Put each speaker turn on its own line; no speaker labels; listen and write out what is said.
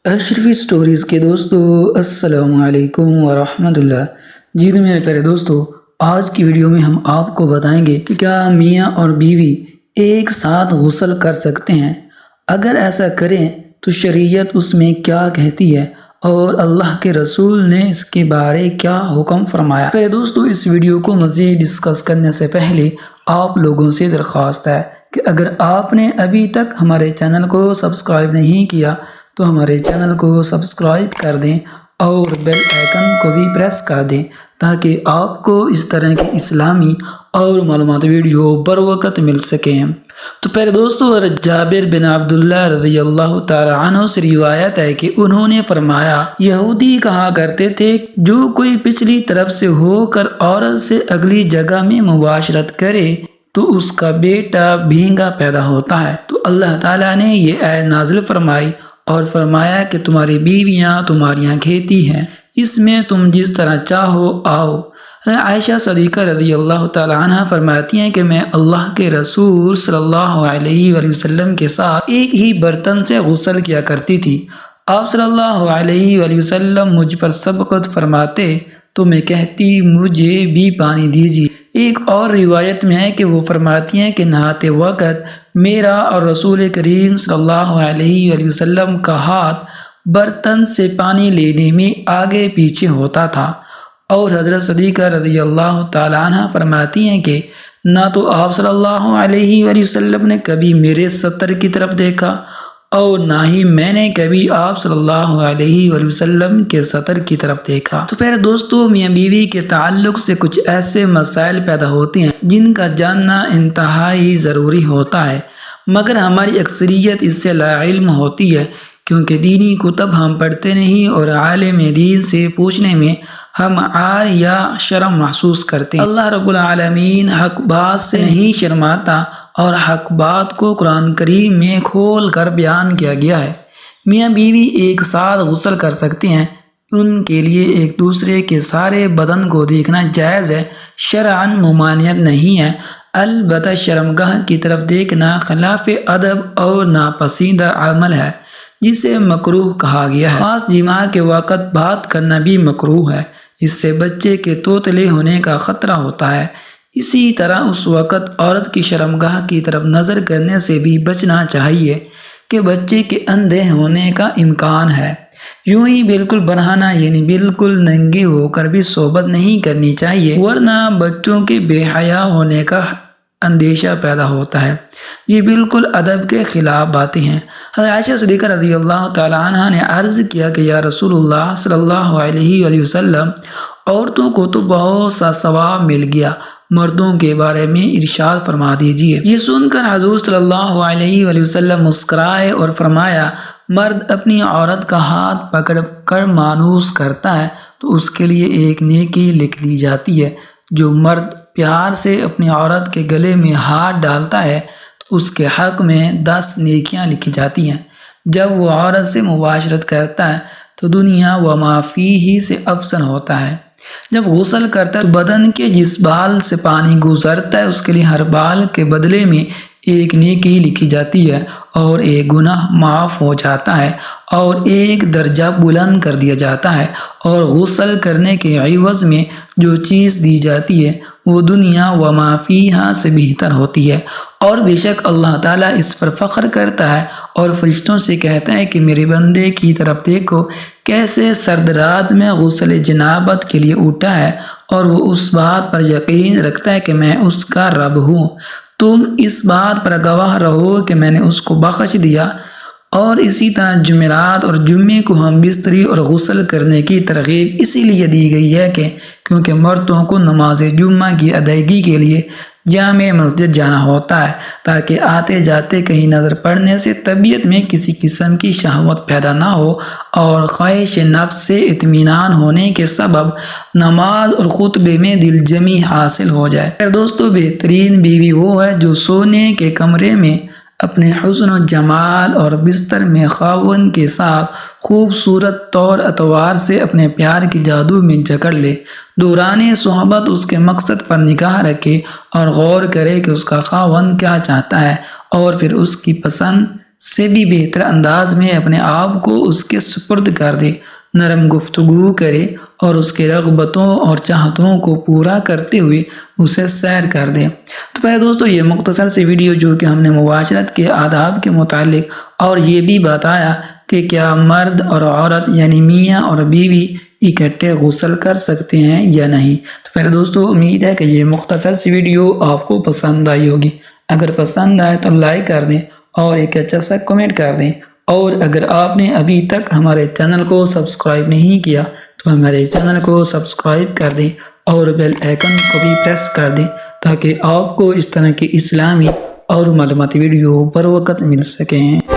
اشرفی stories کے دوستو السلام علیکم ورحمۃ اللہ۔ جی میرے پیارے دوستو، آج کی ویڈیو میں ہم آپ کو بتائیں گے کہ کیا میاں اور بیوی ایک ساتھ غسل کر سکتے ہیں؟ اگر ایسا کریں تو شریعت اس میں کیا کہتی ہے اور اللہ کے رسول نے اس کے بارے کیا حکم فرمایا؟ پیارے دوستو، اس ویڈیو کو مزید ڈسکس کرنے سے پہلے آپ لوگوں سے درخواست ہے کہ اگر آپ نے ابھی تک ہمارے چینل کو سبسکرائب نہیں کیا تو ہمارے چینل کو سبسکرائب کر دیں اور بیل آئیکن کو بھی پریس کر دیں تاکہ آپ کو اس طرح کی اسلامی اور معلومات ویڈیو بر وقت مل سکیں۔ تو پہلے دوستو، جابر بن عبداللہ رضی اللہ تعالی عنہ سے روایت ہے کہ انہوں نے فرمایا، یہودی کہا کرتے تھے جو کوئی پچھلی طرف سے ہو کر عورت سے اگلی جگہ میں مباشرت کرے تو اس کا بیٹا بھینگا پیدا ہوتا ہے۔ تو اللہ تعالیٰ نے یہ آیت نازل فرمائی اور فرمایا کہ تمہاری بیویاں تمہاریاں کھیتی ہیں، اس میں تم جس طرح چاہو آؤ۔ عائشہ صدیقہ رضی اللہ تعالی عنہ فرماتی ہیں کہ میں اللہ کے رسول صلی اللہ علیہ وآلہ وسلم کے ساتھ ایک ہی برتن سے غسل کیا کرتی تھی۔ آپ صلی اللہ علیہ وآلہ وسلم مجھ پر سبقت فرماتے تو میں کہتی مجھے بھی پانی دیجیے۔ ایک اور روایت میں ہے کہ وہ فرماتی ہیں کہ نہاتے وقت میرا اور رسول کریم صلی اللہ علیہ وآلہ وسلم کا ہاتھ برتن سے پانی لینے میں آگے پیچھے ہوتا تھا، اور حضرت صدیقہ رضی اللہ تعالی عنہ فرماتی ہیں کہ نہ تو آپ صلی اللہ علیہ وآلہ وسلم نے کبھی میرے سطر کی طرف دیکھا اور نہ ہی میں نے کبھی آپ صلی اللہ علیہ وآلہ وسلم کے سطر کی طرف دیکھا۔ تو پھر دوستو، میاں بیوی کے تعلق سے کچھ ایسے مسائل پیدا ہوتے ہیں جن کا جاننا انتہائی ضروری ہوتا ہے، مگر ہماری اکثریت اس سے لا علم ہوتی ہے کیونکہ دینی کتب ہم پڑھتے نہیں اور عالم دین سے پوچھنے میں ہم عار یا شرم محسوس کرتے ہیں۔ اللہ رب العالمین حق بات سے نہیں شرماتا اور حق بات کو قرآن کریم میں کھول کر بیان کیا گیا ہے۔ میاں بیوی ایک ساتھ غسل کر سکتے ہیں، ان کے لیے ایک دوسرے کے سارے بدن کو دیکھنا جائز ہے، شرعاً ممانعت نہیں ہے، البتہ شرمگاہ کی طرف دیکھنا خلاف ادب اور ناپسندیدہ عمل ہے جسے مکروہ کہا گیا ہے۔ خاص جماع کے وقت بات کرنا بھی مکروہ ہے، اس سے بچے کے توتلے ہونے کا خطرہ ہوتا ہے۔ اسی طرح اس وقت عورت کی شرمگاہ کی طرف نظر کرنے سے بھی بچنا چاہیے کہ بچے کے اندھے ہونے کا امکان ہے۔ یوں ہی بالکل برہنہ یعنی بالکل ننگے ہو کر بھی صحبت نہیں کرنی چاہیے، ورنہ بچوں کے بے حیا ہونے کا اندیشہ پیدا ہوتا ہے۔ یہ بالکل ادب کے خلاف باتیں ہیں۔ حضرت عائشہ صدیقہ رضی اللہ تعالی عنہ نے عرض کیا کہ یا رسول اللہ صلی اللہ علیہ وآلہ وسلم، عورتوں کو تو بہت سا ثواب مل گیا، مردوں کے بارے میں ارشاد فرما دیجیے۔ یہ سن کر حضور صلی اللہ علیہ وآلہ وسلم مسکرائے اور فرمایا، مرد اپنی عورت کا ہاتھ پکڑ کر مانوس کرتا ہے تو اس کے لیے ایک نیکی لکھ دی جاتی ہے، جو مرد پیار سے اپنی عورت کے گلے میں ہاتھ ڈالتا ہے تو اس کے حق میں 10 نیکیاں لکھی جاتی ہیں۔ جب وہ عورت سے مباشرت کرتا ہے تو دنیا و ما فیہ سے افضل ہوتا ہے۔ جب غسل کرتا ہے تو بدن کے جس بال سے پانی گزرتا ہے اس کے لیے ہر بال کے بدلے میں ایک نیکی لکھی جاتی ہے اور ایک گناہ معاف ہو جاتا ہے اور ایک درجہ بلند کر دیا جاتا ہے، اور غسل کرنے کے عوض میں جو چیز دی جاتی ہے وہ دنیا و ما فیہا سے بہتر ہوتی ہے۔ اور بے شک اللہ تعالیٰ اس پر فخر کرتا ہے اور فرشتوں سے کہتا ہے کہ میرے بندے کی طرف دیکھو کیسے سرد رات میں غسل جنابت کے لیے اٹھا ہے، اور وہ اس بات پر یقین رکھتا ہے کہ میں اس کا رب ہوں۔ تم اس بات پر گواہ رہو کہ میں نے اس کو بخش دیا۔ اور اسی طرح جمعرات اور جمعے کو ہم بستری اور غسل کرنے کی ترغیب اسی لیے دی گئی ہے کہ کیونکہ مردوں کو نماز جمعہ کی ادائیگی کے لیے جامع مسجد جانا ہوتا ہے تاکہ آتے جاتے کہیں نظر پڑنے سے طبیعت میں کسی قسم کی شہوت پیدا نہ ہو اور خواہش نفس سے اطمینان ہونے کے سبب نماز اور خطبے میں دل جمی حاصل ہو جائے۔ دوستو، بہترین بیوی وہ ہے جو سونے کے کمرے میں اپنے حسن و جمال اور بستر میں خاوند کے ساتھ خوبصورت طور اتوار سے اپنے پیار کی جادو میں جکڑ لے، دوران صحبت اس کے مقصد پر نگاہ رکھے اور غور کرے کہ اس کا خاوند کیا چاہتا ہے، اور پھر اس کی پسند سے بھی بہتر انداز میں اپنے آپ کو اس کے سپرد کر دے، نرم گفتگو کرے اور اس کے رغبتوں اور چاہتوں کو پورا کرتے ہوئے اسے سیر کر دے۔ تو پہلے دوستو یہ مختصر سی ویڈیو جو کہ ہم نے معاشرت کے آداب کے متعلق اور یہ بھی بتایا کہ کیا مرد اور عورت یعنی میاں اور بیوی اکٹھے غسل کر سکتے ہیں یا نہیں۔ تو پہلے دوستو امید ہے کہ یہ مختصر سی ویڈیو آپ کو پسند آئی ہوگی۔ اگر پسند آئے تو لائک کر دیں اور ایک اچھا سا کمنٹ کر دیں، اور اگر آپ نے ابھی تک ہمارے چینل کو سبسکرائب نہیں کیا تو ہمارے چینل کو سبسکرائب کر دیں اور بیل آئیکن کو بھی پریس کر دیں تاکہ آپ کو اس طرح کی اسلامی اور معلوماتی ویڈیو بر وقت مل سکیں۔